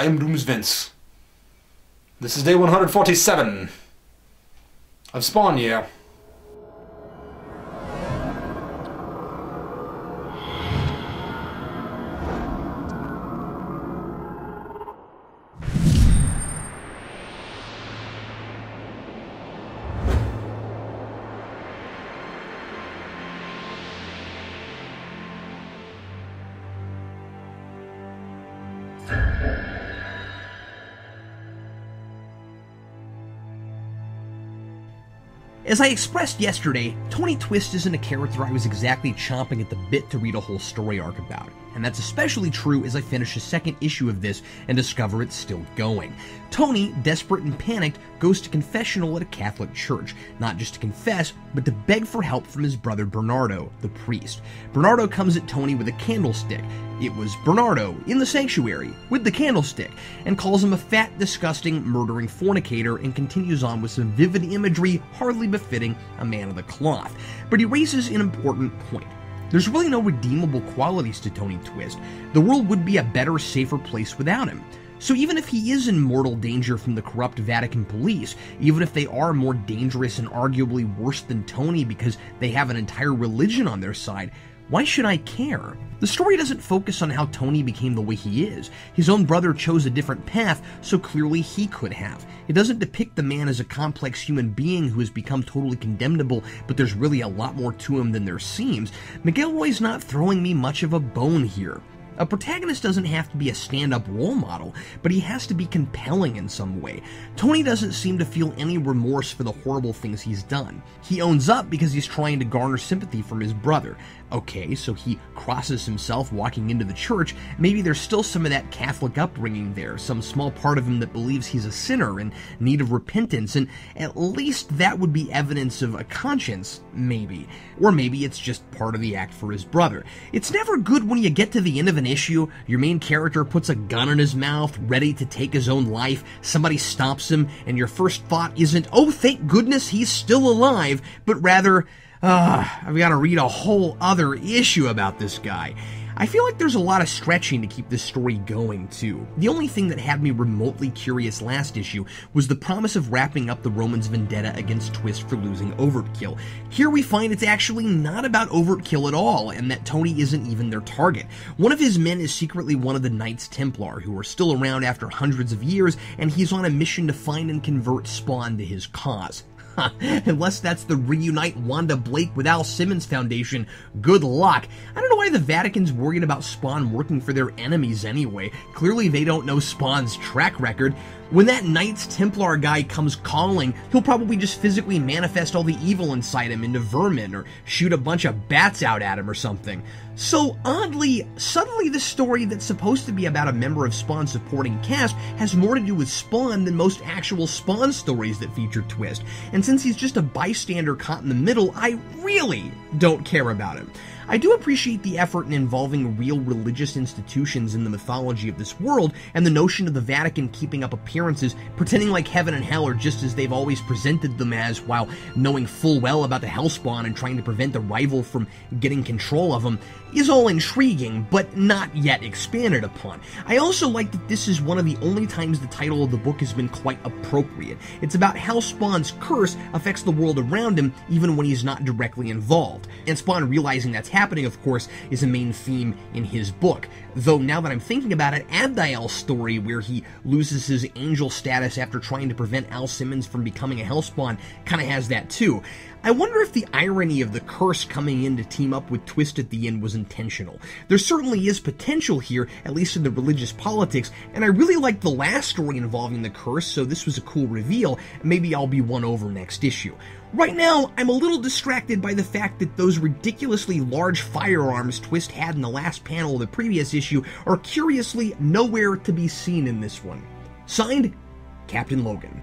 I am Doomsvince. This is day 147 of Spawn Year. As I expressed yesterday, Tony Twist isn't a character I was exactly chomping at the bit to read a whole story arc about, and that's especially true as I finish the second issue of this and discover it's still going. Tony, desperate and panicked, goes to confessional at a Catholic church, not just to confess, but to beg for help from his brother Bernardo, the priest. Bernardo comes at Tony with a candlestick. It was Bernardo, in the sanctuary, with the candlestick, and calls him a fat, disgusting, murdering fornicator, and continues on with some vivid imagery hardly befitting a man of the cloth. But he raises an important point. There's really no redeemable qualities to Tony Twist. The world would be a better, safer place without him. So even if he is in mortal danger from the corrupt Vatican police, even if they are more dangerous and arguably worse than Tony because they have an entire religion on their side, why should I care? The story doesn't focus on how Tony became the way he is. His own brother chose a different path, so clearly he could have. It doesn't depict the man as a complex human being who has become totally condemnable, but there's really a lot more to him than there seems. McElroy's not throwing me much of a bone here. A protagonist doesn't have to be a stand-up role model, but he has to be compelling in some way. Tony doesn't seem to feel any remorse for the horrible things he's done. He owns up because he's trying to garner sympathy from his brother. Okay, so he crosses himself walking into the church. Maybe there's still some of that Catholic upbringing there, some small part of him that believes he's a sinner in need of repentance, and at least that would be evidence of a conscience, maybe. Or maybe it's just part of the act for his brother. It's never good when you get to the end of an issue, your main character puts a gun in his mouth, ready to take his own life, somebody stops him, and your first thought isn't, oh, thank goodness he's still alive, but rather, I've got to read a whole other issue about this guy. I feel like there's a lot of stretching to keep this story going, too. The only thing that had me remotely curious last issue was the promise of wrapping up the Romans' vendetta against Twist for losing Overkill. Here we find it's actually not about Overkill at all, and that Tony isn't even their target. One of his men is secretly one of the Knights Templar, who are still around after hundreds of years, and he's on a mission to find and convert Spawn to his cause. Unless that's the Reunite Wanda Blake with Al Simmons Foundation, good luck. I don't know why the Vatican's worried about Spawn working for their enemies anyway. Clearly they don't know Spawn's track record. When that Knights Templar guy comes calling, he'll probably just physically manifest all the evil inside him into vermin, or shoot a bunch of bats out at him or something. So oddly, suddenly this story that's supposed to be about a member of Spawn's supporting cast has more to do with Spawn than most actual Spawn stories that feature Twist. And since he's just a bystander caught in the middle, I really don't care about him. I do appreciate the effort in involving real religious institutions in the mythology of this world, and the notion of the Vatican keeping up appearances, pretending like heaven and hell are just as they've always presented them as, while knowing full well about the Hellspawn and trying to prevent the rival from getting control of them, is all intriguing, but not yet expanded upon. I also like that this is one of the only times the title of the book has been quite appropriate. It's about how Spawn's curse affects the world around him, even when he's not directly involved. And Spawn realizing that's happening, of course, is a main theme in his book. Though now that I'm thinking about it, Abdiel's story, where he loses his angel status after trying to prevent Al Simmons from becoming a Hellspawn, kinda has that too. I wonder if the irony of the curse coming in to team up with Twist at the end was intentional. There certainly is potential here, at least in the religious politics, and I really liked the last story involving the curse, so this was a cool reveal. Maybe I'll be won over next issue. Right now, I'm a little distracted by the fact that those ridiculously large firearms Twist had in the last panel of the previous issue are curiously nowhere to be seen in this one. Signed, Captain Logan.